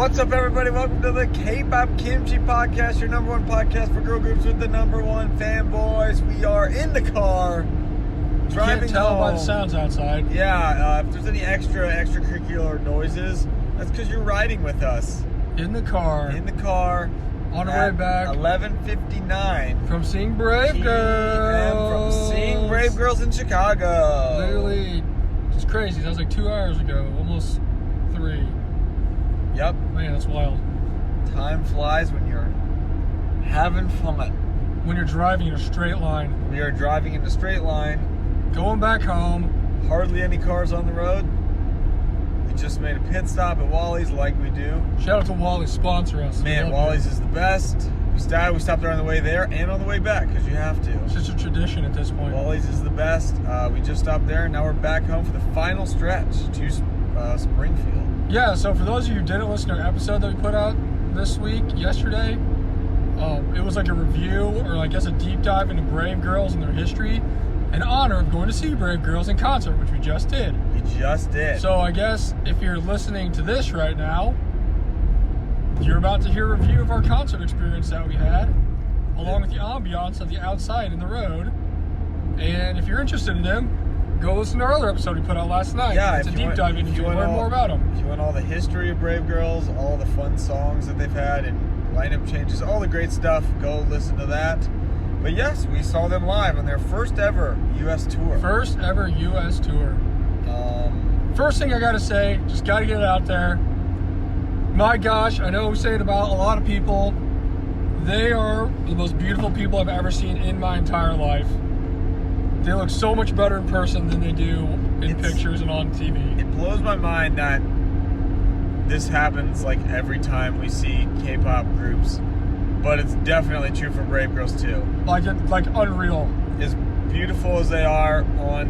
What's up, everybody? Welcome to the K-Pop Kimchi Podcast, your number one podcast for girl groups with the number one fanboys. We are in the car, driving Can't tell home. by the sounds outside. Yeah, if there's any extracurricular noises, that's because you're riding with us. In the car. On our way back. 11:59. From seeing Brave Girls. From seeing Brave Girls in Chicago. Literally, it's crazy. That was like 2 hours ago, almost 3. Yep. Man, that's wild. Time flies when you're having fun. When you're driving in a straight line. We are driving in a straight line. Going back home. Hardly any cars on the road. We just made a pit stop at Wally's like we do. Shout out to Wally's, sponsor us. Man, Wally's is the best. We stopped there on the way there and on the way back because you have to. It's just a tradition at this point. Wally's is the best. We just stopped there and now we're back home for the final stretch to Springfield. Yeah, so for those of you who didn't listen to our episode that we put out this week, yesterday, it was like a review, or I guess a deep dive into Brave Girls and their history in honor of going to see Brave Girls in concert, which we just did. So I guess if you're listening to this right now, you're about to hear a review of our concert experience that we had, along with the ambiance of the outside and the road. And if you're interested in them, go listen to our other episode we put out last night. Yeah, it's a deep dive into you, learn more about them. If you want all the history of Brave Girls, all the fun songs that they've had, and lineup changes, all the great stuff, go listen to that. But yes, we saw them live on their first ever U.S. tour. First ever U.S. tour. First thing I gotta say, just gotta get it out there. My gosh, I know we say it about a lot of people. They are the most beautiful people I've ever seen in my entire life. They look so much better in person than they do in pictures and on TV. It blows my mind that this happens like every time we see K-pop groups, but it's definitely true for Brave Girls too. Like unreal. As beautiful as they are on,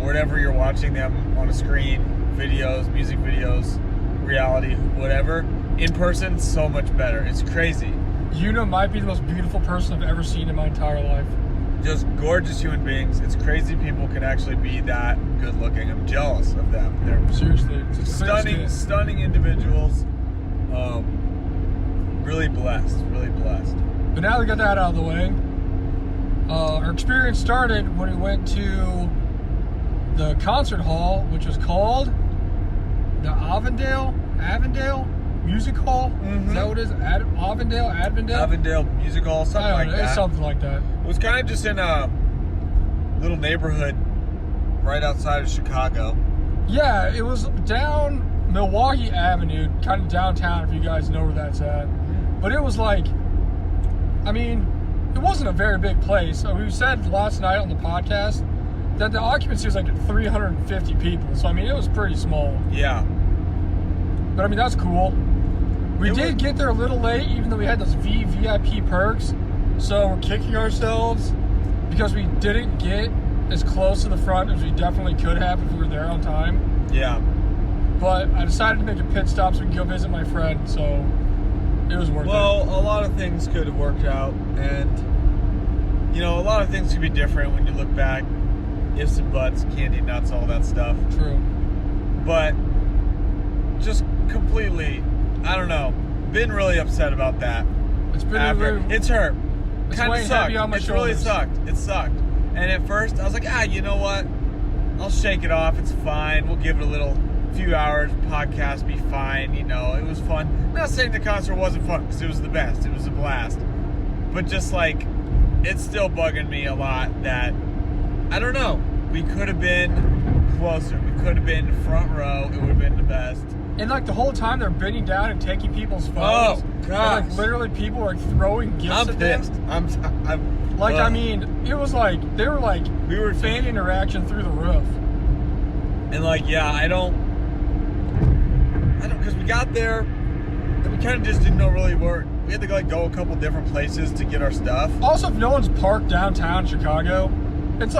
wherever you're watching them on a screen, videos, music videos, reality, whatever, in person, so much better. It's crazy. Yuna might be the most beautiful person I've ever seen in my entire life. Just gorgeous human beings. It's crazy people can actually be that good looking. I'm jealous of them. They're seriously stunning individuals. Really blessed. But now we got that out of the way. Our experience started when we went to the concert hall, which was called the Avondale Music Hall. Mm-hmm. Is that what it is? Avondale Music Hall, something like that. It's something like that. It was kind of just in a little neighborhood right outside of Chicago. Yeah, it was down Milwaukee Avenue, kind of downtown, if you guys know where that's at. But it was like, it wasn't a very big place. We said last night on the podcast that the occupancy was like 350 people. So, it was pretty small. Yeah. But, that's cool. We did get there a little late, even though we had those VIP perks. So we're kicking ourselves because we didn't get as close to the front as we definitely could have if we were there on time. Yeah. But I decided to make a pit stop so we could go visit my friend, so it was worth it. Well, a lot of things could have worked out, and, a lot of things could be different when you look back. Ifs and buts, candy nuts, all that stuff. True. But just completely, I don't know, been really upset about that. It's been It's hurt. It's Kind of sucked. It really sucked. It sucked. And at first, I was like, you know what? I'll shake it off. It's fine. We'll give it a few hours. Podcast be fine. It was fun. I'm not saying the concert wasn't fun because it was the best. It was a blast. But just it's still bugging me a lot that, I don't know, we could have been closer. We could have been front row. It would have been the best. And the whole time they're bending down and taking people's phones. Oh, gosh. And, literally people are throwing gifts at them. I'm pissed. It was they were we were fan interaction through the roof. And I don't, because we got there and we kind of just didn't know really where. We had to go a couple different places to get our stuff. Also, if no one's parked downtown Chicago, it's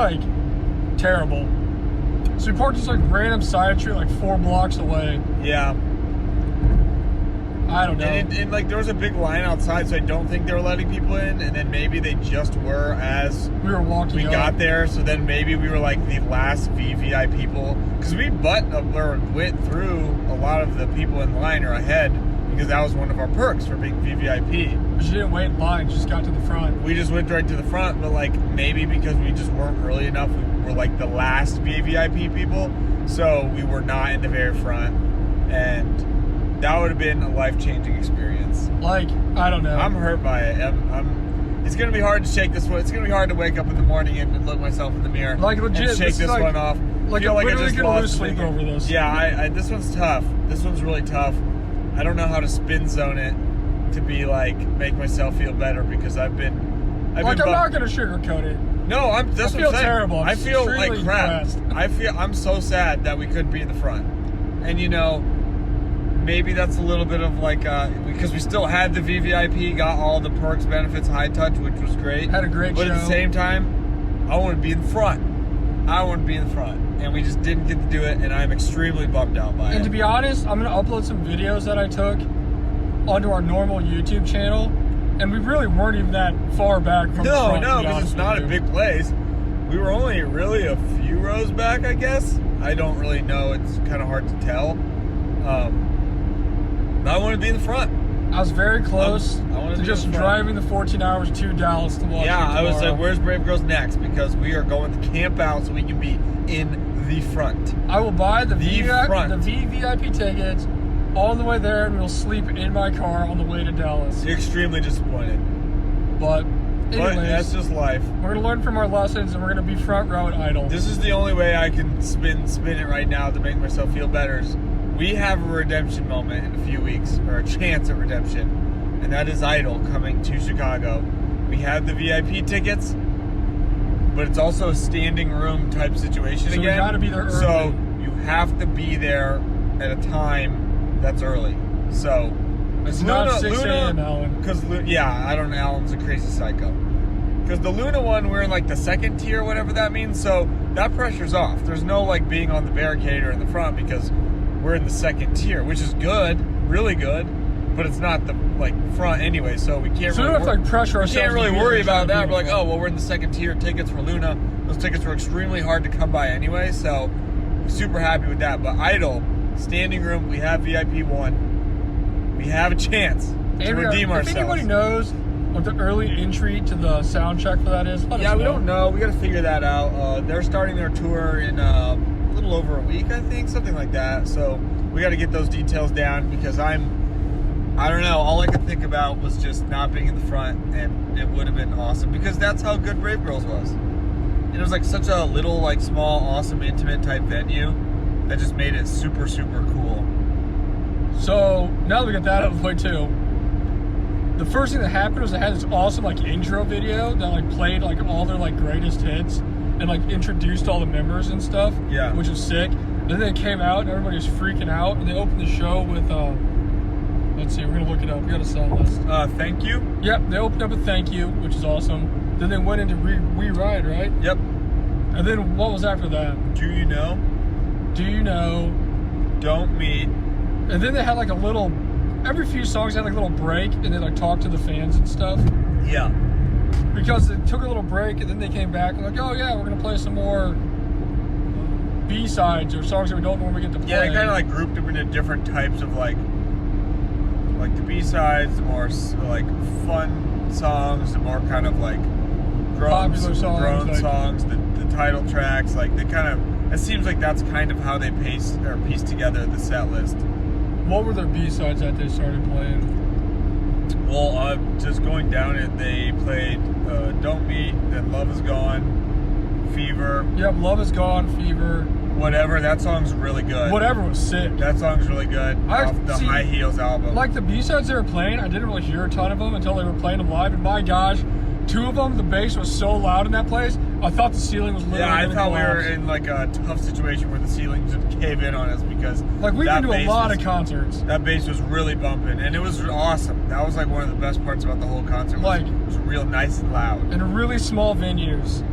terrible. So we parked just random side street 4 blocks away. Yeah. I don't know. And like there was a big line outside, so I don't think they were letting people in. And then maybe they just were as we were walking. We got there, so then maybe we were like the last VVI people because we went through a lot of the people in line or ahead because that was one of our perks for being VVIP. But you didn't wait in line; just got to the front. We just went right to the front, but like maybe because we just weren't early enough, we were like the last VVIP people, so we were not in the very front, and that would have been a life-changing experience. Like, I don't know. I'm hurt by it. It's going to be hard to shake this one. It's going to be hard to wake up in the morning and look myself in the mirror like legit, and shake this one off. Like feel I'm like literally I just going to lose lost sleep over this. Yeah, this one's tough. This one's really tough. I don't know how to spin zone it to be like, make myself feel better because I'm not going to sugarcoat it. No, that's what I'm saying. Terrible. I feel like crap. Depressed. I'm so sad that we couldn't be in the front. And you know, maybe that's a little bit of like, because we still had the VVIP, got all the perks, benefits, high touch, which was great. Had a great show. But at the same time, I want to be in the front. And we just didn't get to do it, and I'm extremely bummed out by it. And to be honest, I'm going to upload some videos that I took onto our normal YouTube channel, and we really weren't even that far back from the front. No, because it's not a big place. We were only really a few rows back, I guess. I don't really know. It's kind of hard to tell. I want to be in the front. I was very close to just driving the 14 hours to Dallas to watch it tomorrow. I was like, where's Brave Girls next? Because we are going to camp out so we can be in the front. I will buy the VVIP tickets on the way there, and we'll sleep in my car on the way to Dallas. You're extremely disappointed. But anyways, that's just life. We're going to learn from our lessons, and we're going to be front row at Idol. This is the only way I can spin it right now to make myself feel better. We have a redemption moment in a few weeks, or a chance at redemption, and that is Idol coming to Chicago. We have the VIP tickets, but it's also a standing room type situation again. So we gotta be there early. So you have to be there at a time that's early. So it's not 6 a.m. Alan. Because I don't know. Alan's a crazy psycho. Because the Luna one, we're in like the second tier, whatever that means. So that pressure's off. There's no like being on the barricade or in the front because we're in the second tier, which is good, really good, but it's not the like front anyway, so we can't. So we don't have to like pressure ourselves. We can't really worry about that. We're like, oh well, we're in the second tier. Tickets for Luna, those tickets were extremely hard to come by anyway, so super happy with that. But Idol, standing room, we have VIP 1. We have a chance to redeem ourselves. If anybody knows what the early entry to the sound check for that is, let us know. We don't know. We got to figure that out. They're starting their tour in little over a week, I think, something like that. So we got to get those details down because I don't know, all I could think about was just not being in the front, and it would have been awesome because that's how good Brave Girls was. It was like such a little, like small, awesome, intimate type venue that just made it super, super cool. So now that we got that out of the way too, the first thing that happened was they had this awesome like intro video that like played like all their like greatest hits and like introduced all the members and stuff. Yeah. Which was sick. Then they came out and everybody was freaking out, and they opened the show with let's see, we're gonna look it up. We got a set list. Thank You. Yep, they opened up with Thank You, which is awesome. Then they went into We Ride, right? Yep. And then what was after that? Do You Know? Do You Know? Don't Meet. And then they had like a little, every few songs had like a little break, and they like talked to the fans and stuff. Yeah. Because they took a little break, and then they came back and like, oh yeah, we're gonna play some more B-sides or songs that we don't normally get to play. Yeah, they kind of like grouped them into different types of like the B-sides, the more like fun songs, the more kind of like popular songs, songs, the title tracks. Like they kind of, it seems like that's kind of how they pieced together the set list. What were their B-sides that they started playing? Well, just going down it, they played Don't Meet, then Love Is Gone, Fever. Yep, Love Is Gone, Fever. Whatever, that song's really good. Whatever was sick. That song's really good. Off the High Heels album. Like the B-sides they were playing, I didn't really hear a ton of them until they were playing them live, and my gosh, two of them, the bass was so loud in that place, I thought the ceiling was literally I thought we were in like a tough situation where the ceiling just cave in on us because like we've been to a lot of concerts. That bass was really bumping, and it was awesome. That was like one of the best parts about the whole concert. It was real nice and loud. In really small venues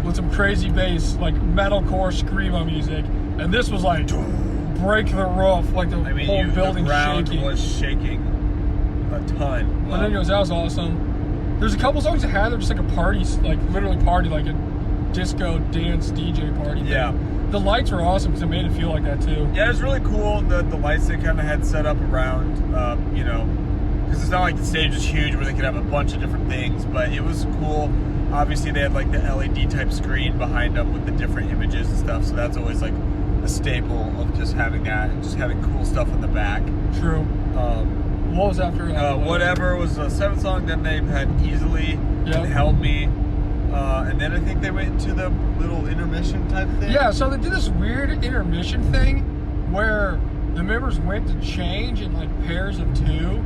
with some crazy bass, like metalcore screamo music, and this was like break the roof, like the whole building the ground shaking. was shaking. a ton. And then he goes, that was awesome. There's a couple songs that had, they're just like a party, like literally party, like a disco dance DJ party. Yeah. The lights were awesome because it made it feel like that too. Yeah, it was really cool. The lights they kind of had set up around, you know, because it's not like the stage was huge where they could have a bunch of different things, but it was cool. Obviously, they had like the LED type screen behind them with the different images and stuff, so that's always like a staple of just having that and just having cool stuff in the back. True. What was after? Whatever was the seventh song. Then they had Easily and Help Me. And then I think they went into the little intermission type thing. Yeah, so they did this weird intermission thing where the members went to change in like pairs of two,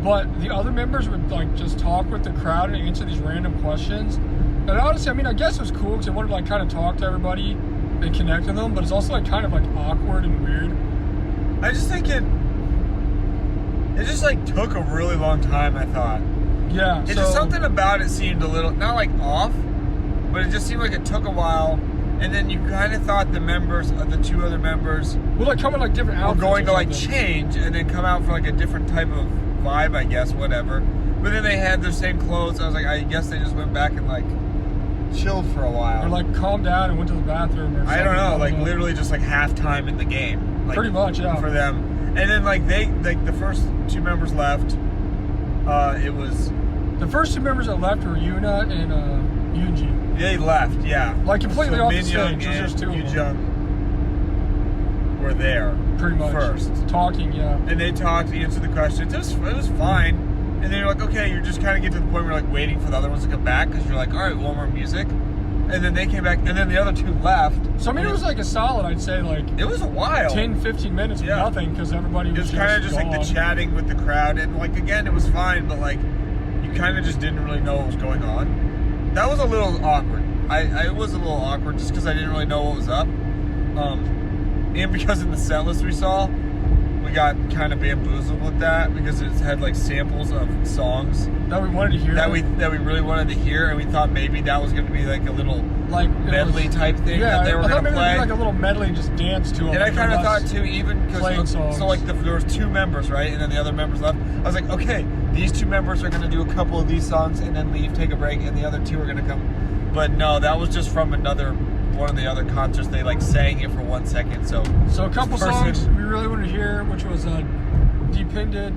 but the other members would like just talk with the crowd and answer these random questions. And honestly, I mean, I guess it was cool because they wanted to like kind of talk to everybody and connect with them, but it's also like kind of like awkward and weird. I just think it just like took a really long time, I thought. Yeah. It's just something about it seemed a little, not like off, but it just seemed like it took a while. And then you kind of thought the members, the two other members, well, like come in like different outfits. Were going to like change and then come out for like a different type of vibe, I guess, whatever. But then they had their same clothes. I was like, I guess they just went back and like chilled for a while. Or like calmed down and went to the bathroom or something. I don't know, like literally just like halftime in the game. Like, pretty much, yeah. For them. And then like the first two members left. It was... The first two members that left were Yuna and Yoonji. They left, yeah. Like completely so off the Min-young stage. There's just two of them. Yoon-jung were there. Pretty much. First. Talking, yeah. And they talked, answered the questions. It was fine. And then you're like, okay, you're just kind of get to the point where you're like waiting for the other ones to come back because you're like, all right, one more music. And then they came back, and then the other two left. So I mean, it was like a solid, I'd say, like... It was a while. 10, 15 minutes of nothing because everybody was just kind of just like the chatting with the crowd. And like, again, it was fine, but like, you kind of just didn't really know what was going on. That was a little awkward. I was a little awkward just because I didn't really know what was up. And because in the set list we saw, we got kind of bamboozled with that because it had like samples of songs that we wanted to hear, that we really wanted to hear, and we thought maybe that was going to be like a little like medley type thing that they were going to play, like a little medley and just dance to it. And I kind of thought too, even because so like there was two members, right, and then the other members left. I was like, okay, these two members are going to do a couple of these songs and then leave, take a break, and the other two are going to come. But no, that was just from one of the other concerts. They like sang it for 1 second. So a couple songs we really wanted to hear, which was Depended,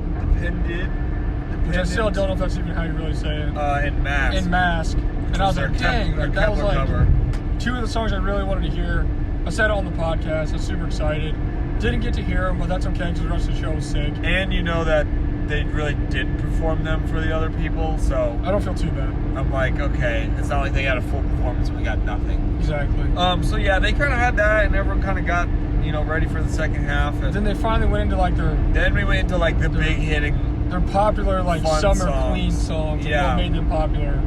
which I still don't know if that's even how you really say it. And Mask. And I was like, dang, like that was like cover. Two of the songs I really wanted to hear. I said it on the podcast. I was super excited. Didn't get to hear them, but that's okay because the rest of the show was sick. And you know that they really didn't perform them for the other people, so I don't feel too bad. I'm like, okay, it's not like they got a full performance and we got nothing. Exactly. So yeah, they kind of had that, and everyone kind of got, ready for the second half. And then they finally went into like Then we went into like the big hitting. Their popular like summer songs. Queen songs. Yeah. What made them popular.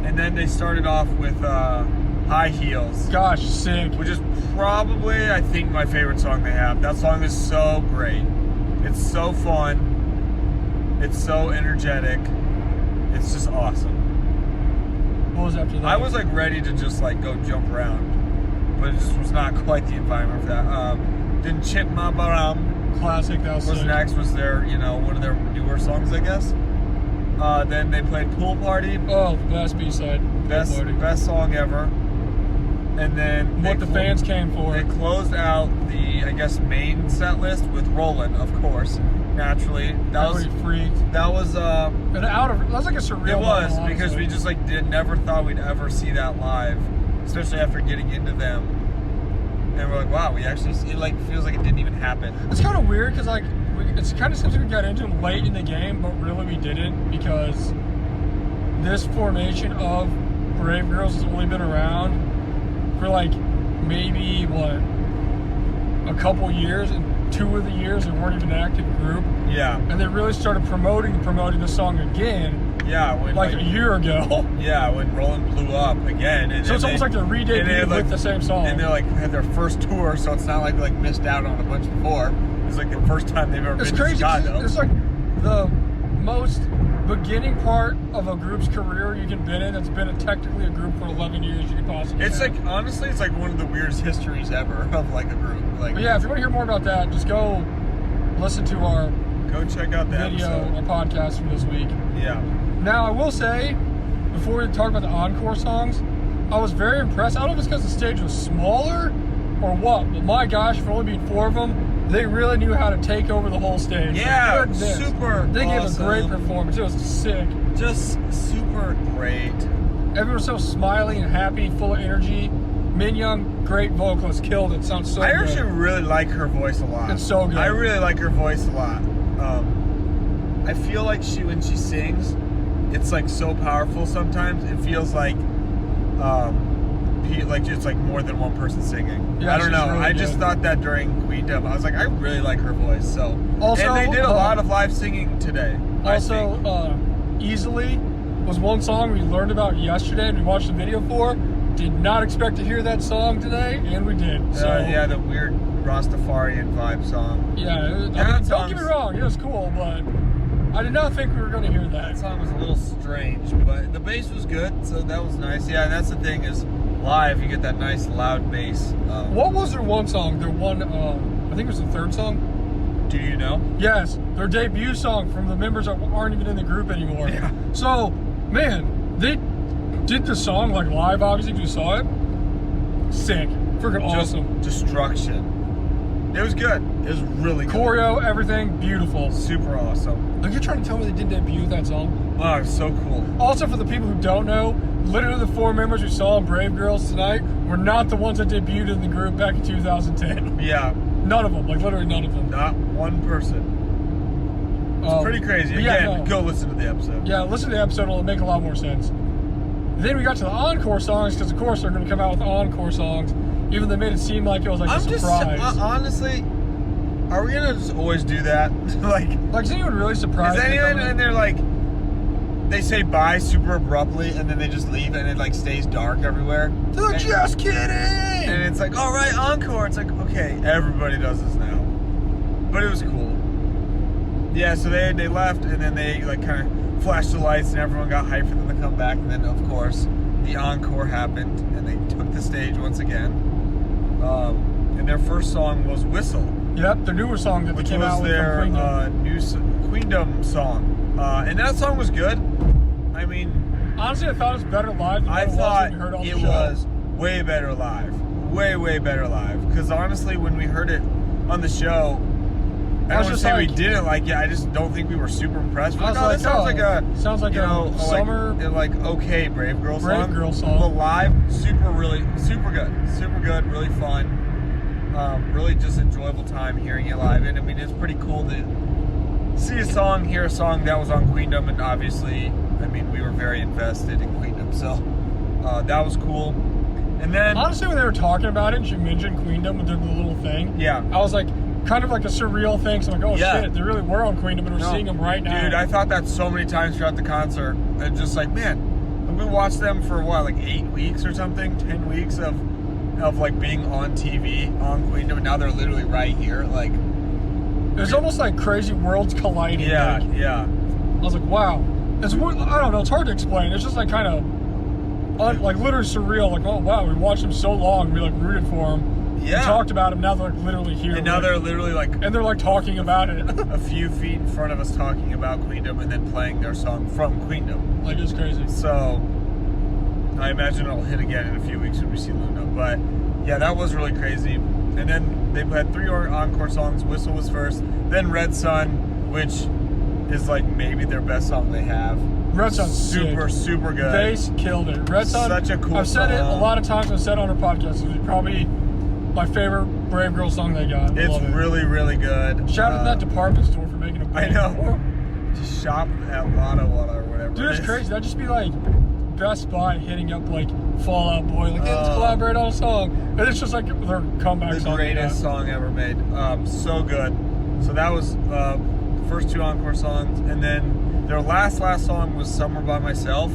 And then they started off with High Heels. Gosh, sick. Which is probably, I think, my favorite song they have. That song is so great. It's so fun. It's so energetic. It's just awesome. What was after that? I was like ready to just like go jump around, but it just was not quite the environment for that. Then Chip Ma Baram. Classic. That was next. Was their, one of their newer songs, I guess. Then they played Pool Party. Oh, the best B-side. Best song ever. And then what the fans came for. They closed out the, I guess, main set list with Rollin', of course. Naturally, that was freaked. That was that was like a surreal. It was moment, because we just like never thought we'd ever see that live, especially after getting into them. And we're like, wow, we actually it like feels like it didn't even happen. It's kind of weird because like it's kind of seems like we got into them late in the game, but really we didn't because this formation of Brave Girls has only been around for like maybe a couple years, and 2 of the years they weren't even an active group. Yeah. And they really started promoting the song again. Yeah, like a year ago. Yeah, when Rollin' blew up again. And so it's almost like they're re-debuting with the same song. And they're like had their first tour, so it's not like they like missed out on a bunch before. It's like the first time they've ever been to Chicago. It's like the most beginning part of a group's career you can been in that's been technically a group for 11 years you can possibly It's have. Like, honestly, it's like one of the weirdest histories ever of like a group. Like, but yeah, if you want to hear more about that, just go listen to our go check out that video episode. or podcast from this week. Yeah. Now, I will say, before we talk about the encore songs, I was very impressed. I don't know if it's because the stage was smaller or what, but my gosh, for only being 4 of them, they really knew how to take over the whole stage. Yeah, Like, goodness. super They gave awesome. a great performance. It was sick. Just super great. Everyone was so smiley and happy, full of energy. Min Young, great vocalist, killed it. Sounds so I good. actually really like her voice a lot. It's so good. I really like her voice a lot. I feel like when she sings, it's like so powerful sometimes. It feels like it's like more than one person singing. Yeah, I don't she's know. really I just good. thought that during Queendom. I was like, I really like her voice. So Also, and they did a lot of live singing today. I think. Also, Easily was one song we learned about yesterday and we watched the video for. Did not expect to hear that song today, and we did. So yeah, the weird Rastafarian vibe song. yeah, don't get me wrong, it was cool, but I did not think we were going to hear that. That song was a little strange, but the bass was good, so that was nice. Yeah, and that's the thing is live, you get that nice loud bass. What was their one song? Their one, I think it was the third song. Do you know? Yes, their debut song from the members that aren't even in the group anymore. Yeah. So, man, they did the song like live, obviously, if you saw it. Sick. Freaking awesome. Just destruction. It was good. It was really good. Choreo, everything, beautiful. Super awesome. Like, you're trying to tell me they did debut that song? Oh, it was so cool. Also, for the people who don't know, literally the 4 members we saw in Brave Girls tonight were not the ones that debuted in the group back in 2010. Yeah, None of them. Like, literally none of them. not one person. It's pretty crazy. but yeah, Again, no. go listen to the episode. Yeah, listen to the episode, it'll make a lot more sense. Then we got to the encore songs, because of course they're going to come out with encore songs, even though they made it seem like it was like I'm a just surprise. honestly, are we gonna just always do that? like, Is anyone really surprised? is they anyone come in? and they're like, they say bye super abruptly and then they just leave and it like stays dark everywhere. They're like, And- just kidding! And it's like, all right, encore. It's like, okay, everybody does this now. But it was cool. Yeah, so they left and then they like kind of flashed the lights and everyone got hyped for them to come back. And then of course the encore happened and they took the stage once again. And their first song was Whistle, Yep, their newer song that they which came out was with their from Queendom. new Queendom song. And that song was good. I mean, Honestly, I thought it was better live than I what it was thought when we heard it on the it show. was way better live. Way better live. Because honestly, when we heard it on the show, I don't want to just say we like- didn't like it. I just don't think we were super impressed. I was Like, oh, like, that sounds oh, like a sounds like you a know summer- like okay Brave Girl Brave song. Girl song. But live, super good, really fun. Really just enjoyable time hearing it live. And I mean, it's pretty cool to see a song, hear a song that was on Queendom, and obviously, I mean, we were very invested in Queendom, so that was cool. And then, Honestly, when they were talking about it and she mentioned Queendom and did the little thing, yeah. I was like, kind of like a surreal thing. So I'm like, oh Yeah. shit, they really were on Queendom and we're No. seeing them right now. Dude, I thought that so many times throughout the concert. And just like, man, we watched them for what, like 8 weeks or something? 10 weeks of like being on TV on Queendom, and now they're literally right here. Like, It was almost like crazy worlds colliding. yeah, Like, yeah. I was like, wow. It's weird, I don't know, it's hard to explain. It's just like kind of like literally surreal. Like, oh wow, we watched him so long, we like rooted for him. Yeah. We talked about him, now they're like literally here. And now like- they're literally like and they're like talking about it. a few feet in front of us talking about Queendom and then playing their song from Queendom. Like, it's crazy. So I imagine it'll hit again in a few weeks when we see Luna. But yeah, that was really crazy. And then they had 3 encore songs. Whistle was first, then Red Sun, which is like maybe their best song they have. Red Sun's super sick. super good. Bass killed it. Red Sun. Such a cool I've said it a song. lot of times. I've said it on our podcast. It's probably my favorite Brave Girl song they got. I It's love it. really good. Shout out to that department store for making a I know. Just shop at Lotto or whatever. Dude, it it's is. crazy. That'd just be like Best Buy hitting up like Fall Out Boy, like, hey, let's collaborate on a song. And it's just like their comeback The song. greatest song ever made. So good. So that was the first 2 encore songs, and then their last song was "Somewhere by Myself."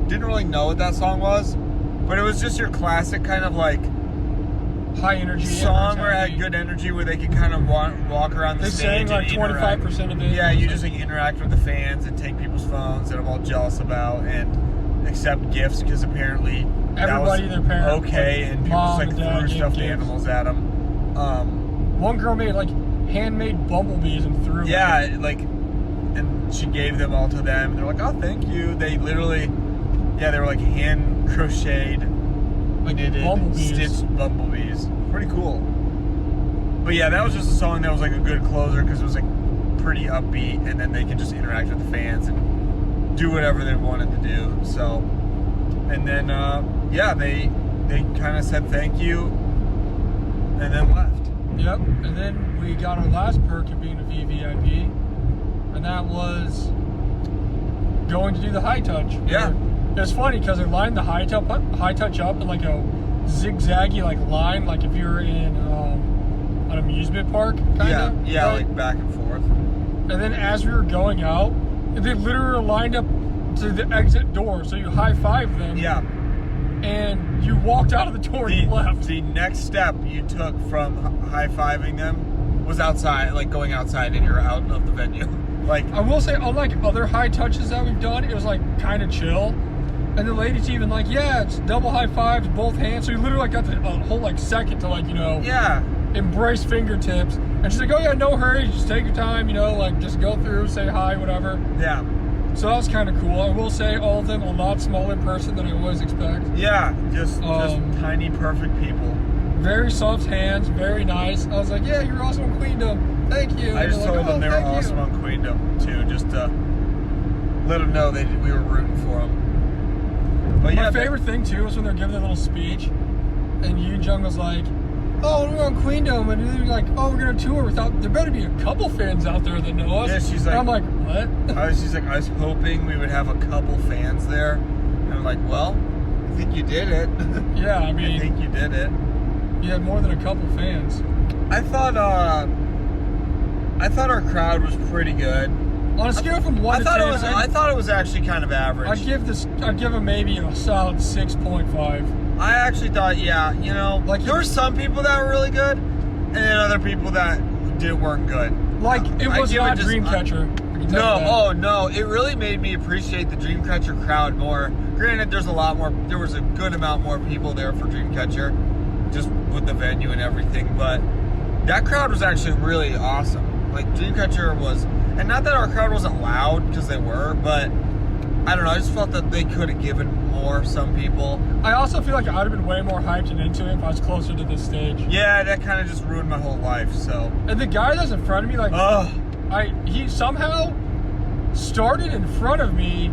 Didn't really know what that song was, but it was just your classic kind of like High energy song where it energy. had good energy, where they could kind of walk around the They stage. sang like and interact. 25% of it. Yeah, you just like interact with the fans and take people's phones that I'm all jealous about, and accept gifts because apparently Everybody, that their was parents, okay, like, and people mom just like and dad threw gave stuffed gifts. animals at them. One girl made like handmade bumblebees and threw them. Yeah, like, and she gave them all to them. They're like, oh, thank you. They literally, they were like hand crocheted, Like knitted, bumblebees. stitched bumblebees. Pretty cool. But yeah, that was just a song that was like a good closer because it was like pretty upbeat, and then they could just interact with the fans and do whatever they wanted to do. So, and then they kind of said thank you, and then left. Yep, and then we got our last perk of being a VVIP, and that was going to do the high touch. Yeah. It was funny because they lined the high touch up in like a zigzaggy like line, like if you're in an amusement park, kind of. Yeah, right? like back and forth. And then as we were going out, they literally lined up to the exit door, so you high-fived them. Yeah. And you walked out of the door and you left. The next step you took from high-fiving them was outside, like going outside, and you're out of the venue. Like, I will say, unlike other high touches that we've done, it was like kind of chill. And the lady's even like, yeah, it's double high fives, both hands. So you literally like got the whole like second to like, embrace fingertips. And she's like, oh yeah, no hurry, just take your time, like just go through, say hi, whatever. Yeah. So that was kind of cool. I will say all of them a lot smaller in person than I always expect. Yeah, just tiny, perfect people. Very soft hands, very nice. I was like, yeah, you're awesome on Queendom. Thank you. I just told them they were awesome on Queendom too, just to let them know we were rooting for them. But my favorite thing too was when they're giving their little speech, and Yoon Jung was like, oh, we're on Queendom, and they're like, oh, we're gonna tour without. There better be a couple fans out there that know us. Yeah, she's like, and I'm like, what? She's like, I was hoping we would have a couple fans there, and I'm like, well, I think you did it. Yeah, I mean, I think you did it. You had more than a couple fans. I thought our crowd was pretty good. On a scale from 1 to 10, I thought it was actually kind of average. I'd give them maybe a solid 6.5. I actually thought, like there were some people that were really good, and then other people that weren't good. Like it was not Dreamcatcher. No, it really made me appreciate the Dreamcatcher crowd more. Granted, there was a good amount more people there for Dreamcatcher, just with the venue and everything, but that crowd was actually really awesome. Like Dreamcatcher was, and not that our crowd wasn't loud, because they were, but I don't know, I just felt that they could have given more, some people. I also feel like I'd have been way more hyped and into it if I was closer to this stage. Yeah, that kind of just ruined my whole life, so. And the guy that's in front of me, like, he somehow started in front of me,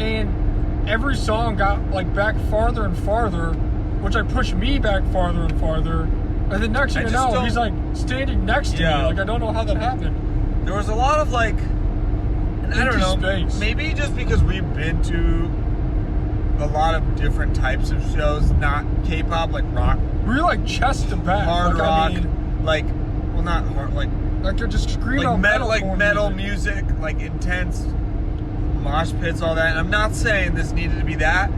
and every song got, like, back farther and farther, which pushed me back farther and farther. And then next thing you know, he's, like, standing next to me. Like, I don't know how that happened. There was a lot of, like, and I don't know, space. Maybe just because we've been to a lot of different types of shows, not K-pop, like rock. We were like chest to back. Hard rock, not hard, like you're just screaming like metal, like metal music, like intense mosh pits, all that. And I'm not saying this needed to be that,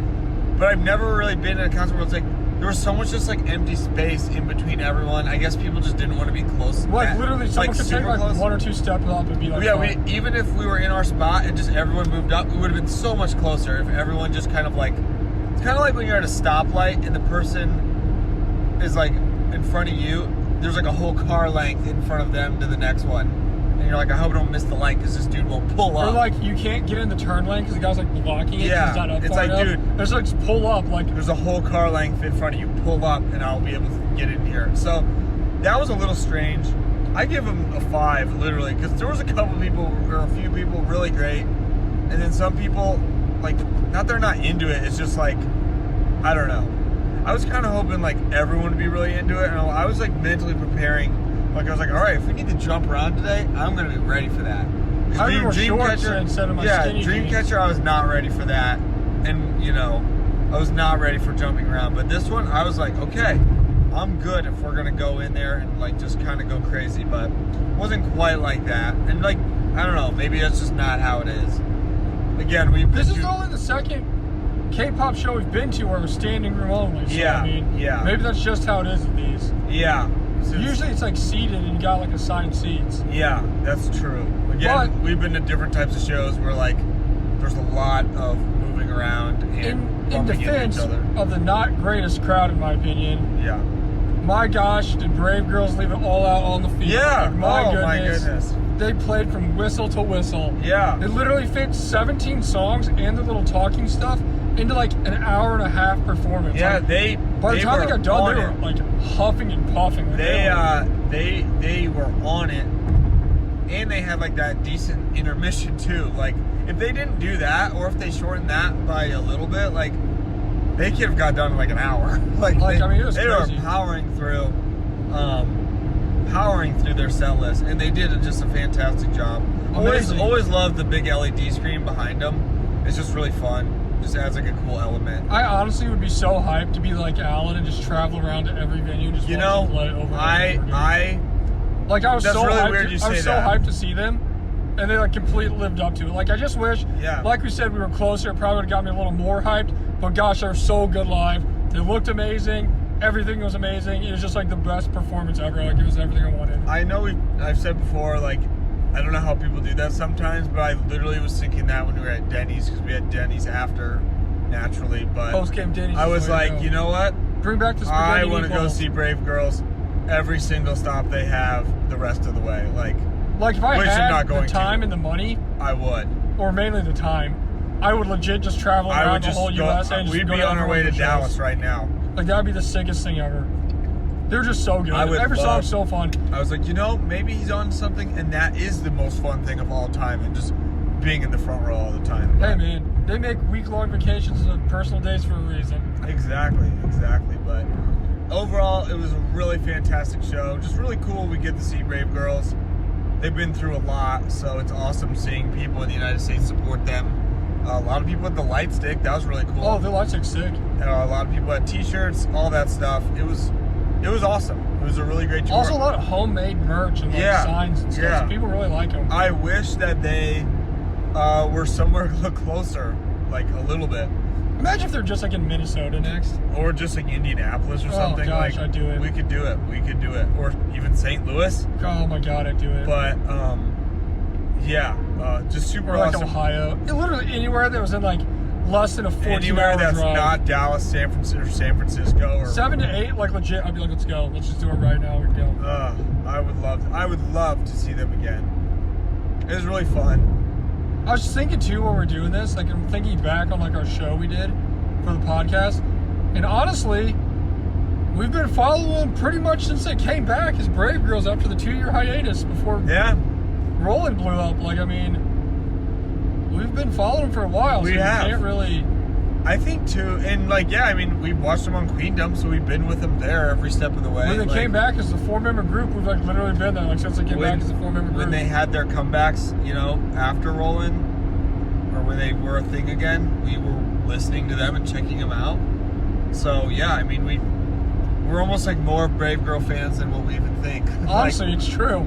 but I've never really been in a concert where it's like, there was so much just like empty space in between everyone. I guess people just didn't want to be close. Like literally, someone could take like one or two steps up and be like. Yeah, even if we were in our spot and just everyone moved up, we would have been so much closer if everyone just kind of like. It's kind of like when you're at a stoplight and the person is like in front of you. There's like a whole car length in front of them to the next one, and you're like, I hope I don't miss the light because this dude won't pull up. Or like you can't get in the turn lane because the guy's like blocking it. Yeah, it's like, dude, there's like just pull up. Like there's a whole car length in front of you. Pull up, and I'll be able to get in here. So that was a little strange. I give him a 5, literally, because there was a couple people or a few people really great, and then some people like they're not into it. It's just like I don't know. I was kind of hoping like everyone would be really into it, and I was like mentally preparing. Like I was like, all right, if we need to jump around today, I'm gonna be ready for that. I wore shorts instead of my skinny Dreamcatcher, jeans. I was not ready for that, and I was not ready for jumping around. But this one, I was like, okay, I'm good if we're gonna go in there and like just kind of go crazy. But it wasn't quite like that, and like I don't know, maybe that's just not how it is. Again, this is only the second K-pop show we've been to where we're standing room only. So, yeah, I mean, maybe that's just how it is with these. Yeah. Usually it's like seated and you got like assigned seats. Yeah, that's true. Again, we've been to different types of shows where like there's a lot of moving around and in defense into each other. Of the not greatest crowd in my opinion. Yeah. my gosh, did Brave Girls leave it all out on the field? Yeah. Like, My goodness. They played from whistle to whistle. Yeah. It literally fit 17 songs and the little talking stuff into like an hour and a half performance. Yeah, like, they. By the time they got done, they it. were like huffing and puffing. Like, They were on it, and they had like that decent intermission too. Like if they didn't do that, or if they shortened that by a little bit, like they could have got done in like an hour. Like I mean, it was they crazy. were powering through their set list, and they did just a fantastic job. Amazing. Always loved the big LED screen behind them. It's just really fun. Just adds like a cool element. I honestly would be so hyped to be like Alan and just travel around to every venue, just watch them play over and over again. Like I was That's so really hyped. weird you I was say so that. hyped to see them, and they like completely lived up to it. Like I just wish, like we said, we were closer. It probably would have got me a little more hyped. But gosh, they were so good live. They looked amazing. Everything was amazing. It was just like the best performance ever. Like it was everything I wanted. I know I've said before, like I don't know how people do that sometimes, but I literally was thinking that when we were at Denny's, because we had Denny's after, naturally. But Post game Denny's. I was like, you know what? Bring back the spaghetti I want to go meatballs. see Brave Girls every single stop they have the rest of the way. Like if I which I'm had not the going to. time and the money, I would. or mainly the time, I would legit just travel I around would the just whole go. U.S. and just We'd go be to on our every way one to of the Dallas shows. right now. Like that'd be the sickest thing ever. They're just so good. I would Every love- song's so fun. I was like, you know, maybe he's on something, and that is the most fun thing of all time, and just being in the front row all the time. Hey But- man, they make week-long vacations and personal days for a reason. Exactly. But overall, it was a really fantastic show. Just really cool we get to see Brave Girls. They've been through a lot, so it's awesome seeing people in the United States support them. A lot of people at the light stick. That was really cool. Oh, the lights look sick. A lot of people had T-shirts, all that stuff. It was awesome. It was a really great tour. Also, a lot of homemade merch and like signs and stuff. Yeah. So people really like them. I wish that they were somewhere a little closer, like a little bit, Imagine if they're just like in Minnesota next. or just like Indianapolis or something. gosh, like I'd do it. We could do it. Or even St. Louis. Oh my god, I'd do it. But just super or like awesome. Ohio. Literally anywhere that was in like less than a 14-hour Anywhere that's drive. not Dallas, San Francisco, or 7 to 8, like legit. I'd be like, let's go. Let's just do it right now. We go. I would love to see them again. It was really fun. I was just thinking too while we're doing this, like I'm thinking back on like our show we did for the podcast, and honestly, we've been following them pretty much since they came back as Brave Girls after the 2-year hiatus before Rolling blew up. Like I mean, we've been following them for a while. We so have. You can't really. I think too, and like I mean, we watched them on Queendom, so we've been with them there every step of the way. When they came back as a 4-member group, we've like literally been there like since they came back as a 4-member group. When they had their comebacks, you know, after Rolling, or when they were a thing again, we were listening to them and checking them out. So yeah, I mean, we're almost like more Brave Girl fans than what we even think. Honestly, it's true.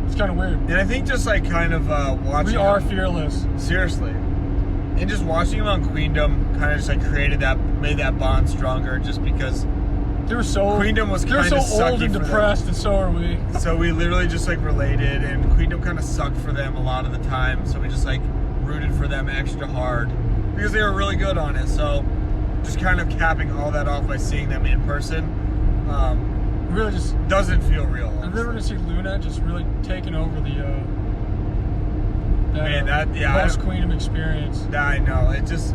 It's kind of weird. And I think just like kind of watching We are them, fearless. seriously, and just watching them on Queendom kind of just like made that bond stronger, just because They were so Queendom was they're kind of so old sucky and for them. depressed, and so are we. So we literally just like related, and Queendom kind of sucked for them a lot of the time. So we just like rooted for them extra hard because they were really good on it. So just kind of capping all that off by seeing them in person, Really just. doesn't feel real. I remember to see Luna just really taking over the I- Queendom experience. I know, it just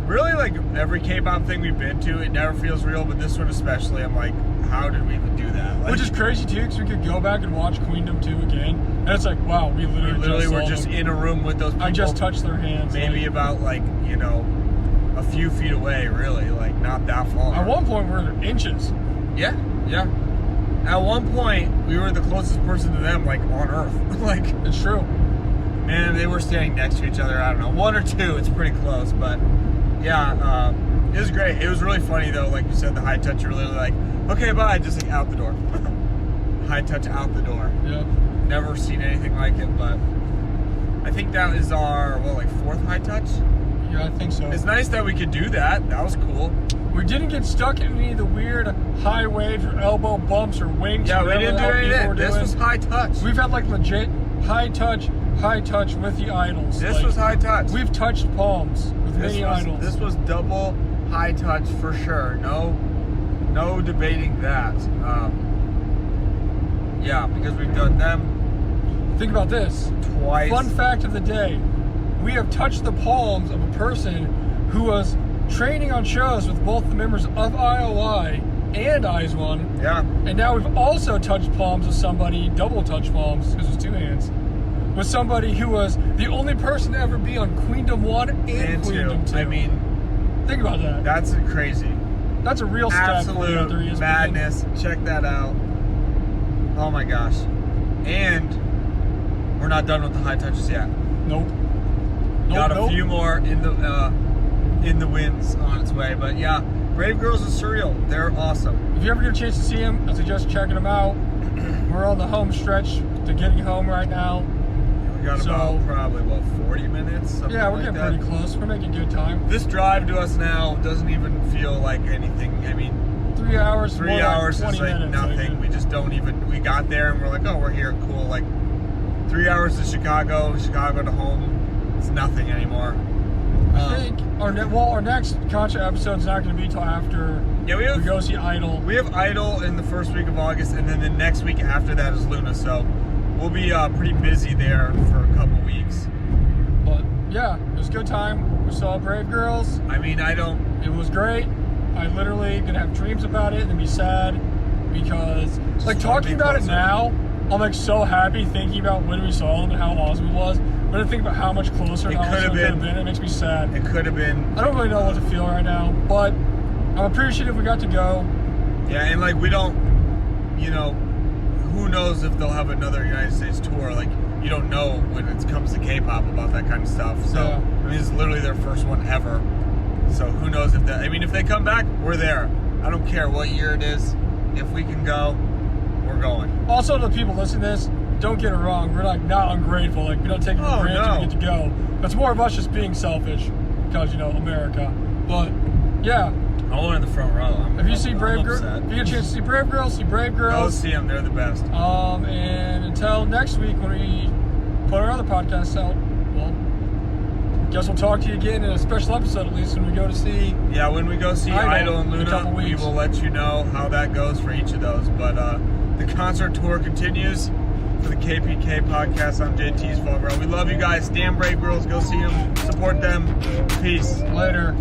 really like every K-pop thing we've been to, it never feels real, but this one especially, I'm like, how did we even do that? Like, Which is crazy too, because we could go back and watch Queendom 2 again, and it's like, wow, we literally were saw just them. in a room with those people. I just touched their hands. maybe like, about like, you know, a few feet away, really, like not that far. at one point, we were inches. Yeah. At one point, we were the closest person to them, like on Earth. Like, It's true. man, they were standing next to each other. I don't know, 1 or 2. It's pretty close, but yeah, it was great. It was really funny though. Like you said, the high touch. You're literally like, okay, bye, just like out the door. High touch out the door. Yeah. Never seen anything like it, but I think that is our 4th high touch. Yeah, I think so. It's nice that we could do that. That was cool. We didn't get stuck in any of the weird high waves or elbow bumps or winks. Yeah, or we whatever didn't the do hell any of people that. were This doing. was high touch. We've had like legit high touch with the idols. This Like, was high touch. We've touched palms with many idols. This was double high touch for sure. No No debating that. Yeah, because we've done them Think about this. twice. Fun fact of the day. We have touched the palms of a person who was training on shows with both the members of IOI and Eyes One. Yeah. And now we've also touched palms with somebody, double touch palms, because it's two hands, with somebody who was the only person to ever be on Queendom 1 and Queendom 2. I mean, think about that. that's crazy. That's a real step forward out there, Absolute ESPN. madness. Check that out. Oh my gosh. And we're not done with the high touches yet. Nope. Got a few more in the wins on its way. But yeah, Brave Girls is surreal. They're awesome. If you ever get a chance to see them, I suggest checking them out. We're on the home stretch to getting home right now. We got about probably 40 minutes. Something Yeah, we're like getting that. pretty close. We're making good time. This drive to us now doesn't even feel like anything. I mean, 3 hours. 3 more hours like is 20 like minutes, nothing. We just don't even. We got there and we're like, oh, we're here, cool. Like 3 hours to Chicago to home. It's nothing anymore. I think our next Contra episode is not going to be till after we go see Idol. We have Idol in the first week of August, and then the next week after that is Luna. So we'll be pretty busy there for a couple weeks. But yeah, it was a good time. We saw Brave Girls. I mean, It was great. I literally gonna have dreams about it and be sad because like talking about it now, I'm like so happy thinking about when we saw them and how awesome it was. But I think about how much closer and how awesome it could have been. It makes me sad. It could have been. I don't really know what to feel right now, but I'm appreciative we got to go. Yeah, and like we don't, who knows if they'll have another United States tour? Like you don't know when it comes to K-pop about that kind of stuff. So Yeah. I mean, it's literally their first one ever. So who knows if that? I mean, if they come back, we're there. I don't care what year it is. If we can go, we're going. Also, to the people listening to this, don't get it wrong. We're like not ungrateful. Like we don't take it for granted we get to go. It's more of us just being selfish because America. But yeah. I want in the front row. If you see Brave Girls, if you get a chance to see Brave Girls, see Brave Go Girls. see them. They're the best. And until next week when we put our other podcast out, well, guess we'll talk to you again in a special episode at least when we go to see. Yeah, when we go see Idol and in a couple Luna, we weeks. will let you know how that goes for each of those. But the concert tour continues for the KPK podcast. I'm JT's Fall Girl. We love you guys. Stand Brave Girls. Go see them. Support them. Peace. Later.